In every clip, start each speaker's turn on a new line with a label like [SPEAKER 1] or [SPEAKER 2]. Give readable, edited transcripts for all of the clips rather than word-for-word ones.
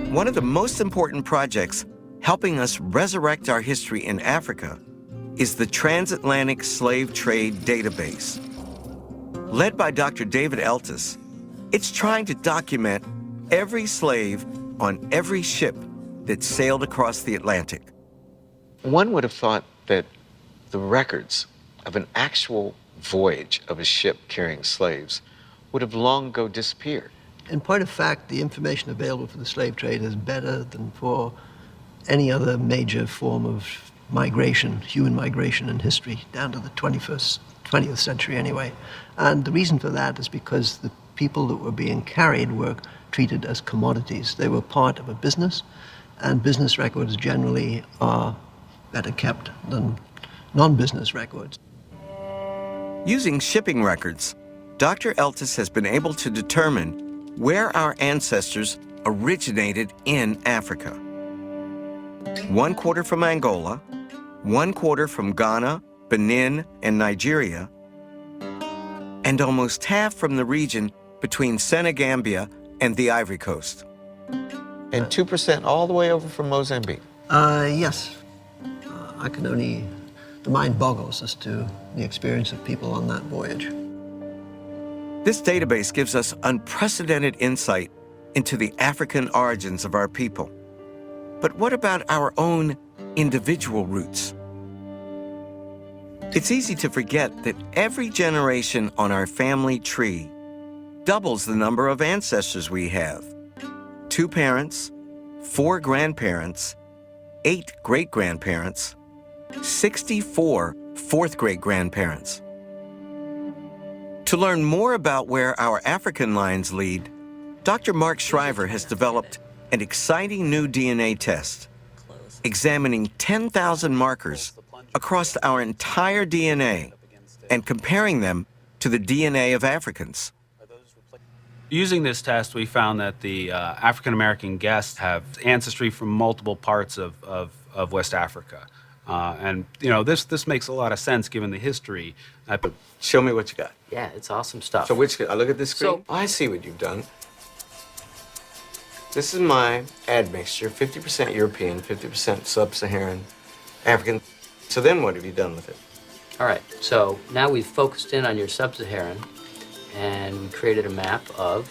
[SPEAKER 1] One of the most important projects helping us resurrect our history in Africa is the Transatlantic Slave Trade Database. Led by Dr. David Eltis, it's trying to document every slave on every ship that sailed across the Atlantic. One would have thought that the records of an actual voyage of a ship carrying slaves would have long ago disappeared.
[SPEAKER 2] In point of fact, the information available for the slave trade is better than for any other major form of migration, human migration in history, down to the 20th century anyway. And the reason for that is because the people that were being carried were treated as commodities. They were part of a business, and business records generally are better kept than non-business records.
[SPEAKER 1] Using shipping records, Dr. Eltis has been able to determine where our ancestors originated in Africa. 1/4 from Angola, 1/4 from Ghana, Benin, and Nigeria, and almost half from the region between Senegambia and the Ivory Coast. And 2% all the way over from Mozambique?
[SPEAKER 2] Yes. The mind boggles as to the experience of people on that voyage.
[SPEAKER 1] This database gives us unprecedented insight into the African origins of our people. But what about our own individual roots? It's easy to forget that every generation on our family tree doubles the number of ancestors we have. 2 parents, 4 grandparents, 8 great-grandparents, 64 fourth great-grandparents. To learn more about where our African lines lead, Dr. Mark Shriver has developed an exciting new DNA test, examining 10,000 markers across our entire DNA and comparing them to the DNA of Africans.
[SPEAKER 3] Using this test, we found that the African-American guests have ancestry from multiple parts of West Africa. And, you know, this makes a lot of sense given the history.
[SPEAKER 1] Show me what you got.
[SPEAKER 4] Yeah, it's awesome stuff.
[SPEAKER 1] So I look at this screen? I see what you've done. This is my admixture, 50% European, 50% sub-Saharan African. So then what have you done with it?
[SPEAKER 4] All right, so now we've focused in on your sub-Saharan and we created a map of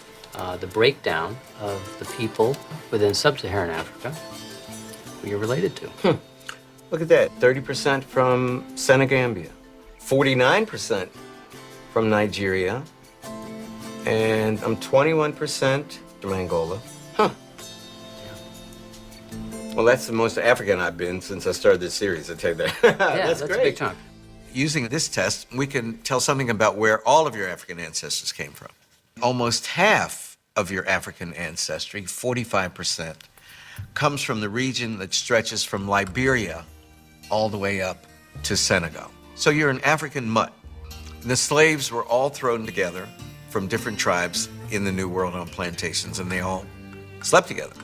[SPEAKER 4] the breakdown of the people within sub-Saharan Africa who you're related to.
[SPEAKER 1] Look at that, 30% from Senegambia, 49% from Nigeria, and I'm 21% from Angola. Huh. Well, that's the most African I've been since I started this series, I tell you that.
[SPEAKER 4] Yeah,
[SPEAKER 1] that's
[SPEAKER 4] great.
[SPEAKER 1] A big chunk. Using this test, we can tell something about where all of your African ancestors came from. Almost half of your African ancestry, 45%, comes from the region that stretches from Liberia all the way up to Senegal. So you're an African mutt. The slaves were all thrown together from different tribes in the New World on plantations, and they all slept together.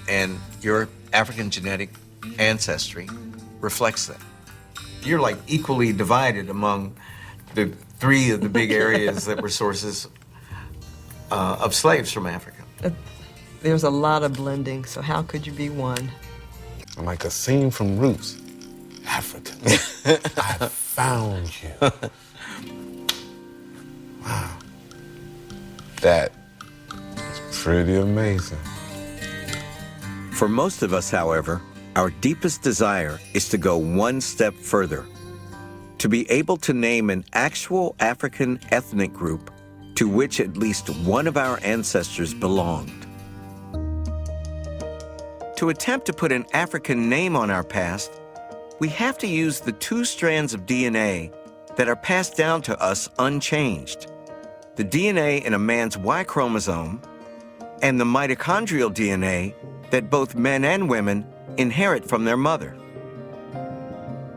[SPEAKER 1] And your African genetic ancestry reflects that. You're like equally divided among the 3 of the big areas that were sources of slaves from Africa.
[SPEAKER 5] There's a lot of blending, so how could you be one?
[SPEAKER 6] Like a scene from Roots. Africa, I found you. Wow. That is pretty amazing.
[SPEAKER 1] For most of us, however, our deepest desire is to go one step further, to be able to name an actual African ethnic group to which at least one of our ancestors belonged. To attempt to put an African name on our past, we have to use the 2 strands of DNA that are passed down to us unchanged: the DNA in a man's Y chromosome and the mitochondrial DNA that both men and women inherit from their mother.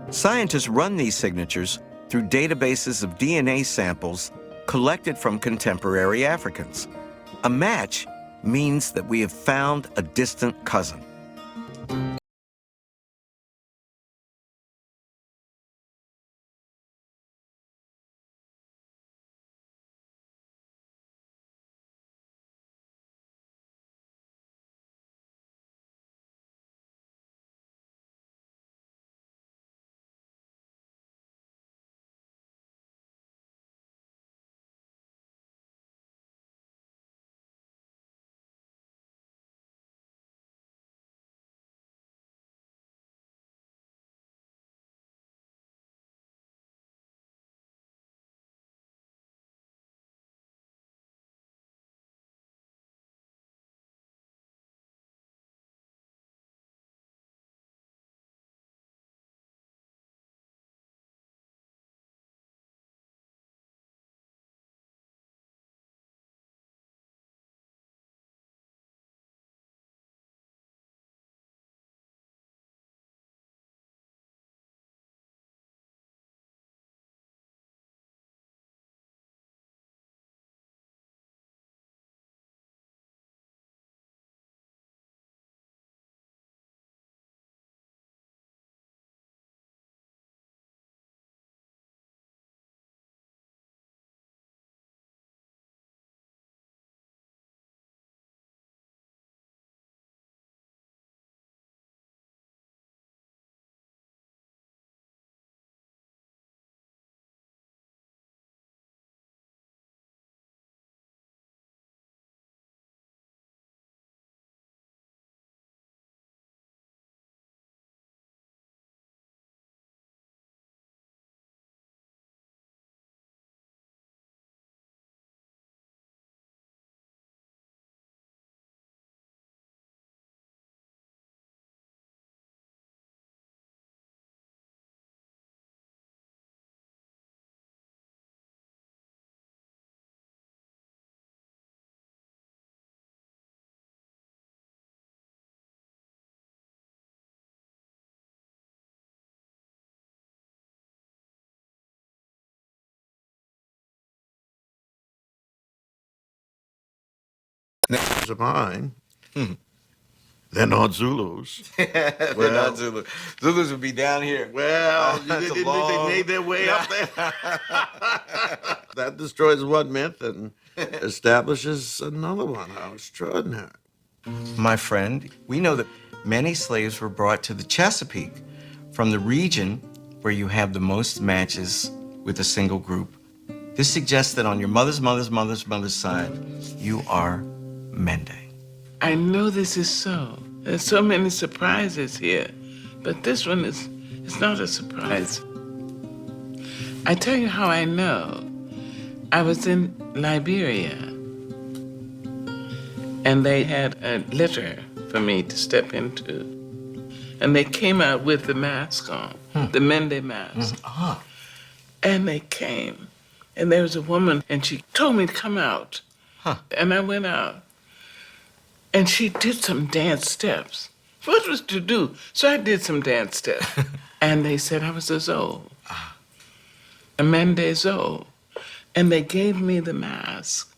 [SPEAKER 1] Scientists run these signatures through databases of DNA samples collected from contemporary Africans. A match means that we have found a distant cousin.
[SPEAKER 7] Of mine. They're not Zulus.
[SPEAKER 1] They're not Zulu. Zulus would be down here.
[SPEAKER 7] Well,
[SPEAKER 1] That's a
[SPEAKER 7] they
[SPEAKER 1] long-
[SPEAKER 7] made their way up there. That destroys one myth and establishes another one. How extraordinary.
[SPEAKER 1] My friend, we know that many slaves were brought to the Chesapeake from the region where you have the most matches with a single group. This suggests that on your mother's side, you are Mende.
[SPEAKER 8] I know this is so. There's so many surprises here, but this one is not a surprise. I tell you how I know. I was in Liberia, and they had a litter for me to step into. And they came out with the mask on, the Mende mask. And they came, and there was a woman, and she told me to come out. And I went out. And she did some dance steps. What was to do? So I did some dance steps. And they said I was a Zoe, a Mende Zoe. And they gave me the mask.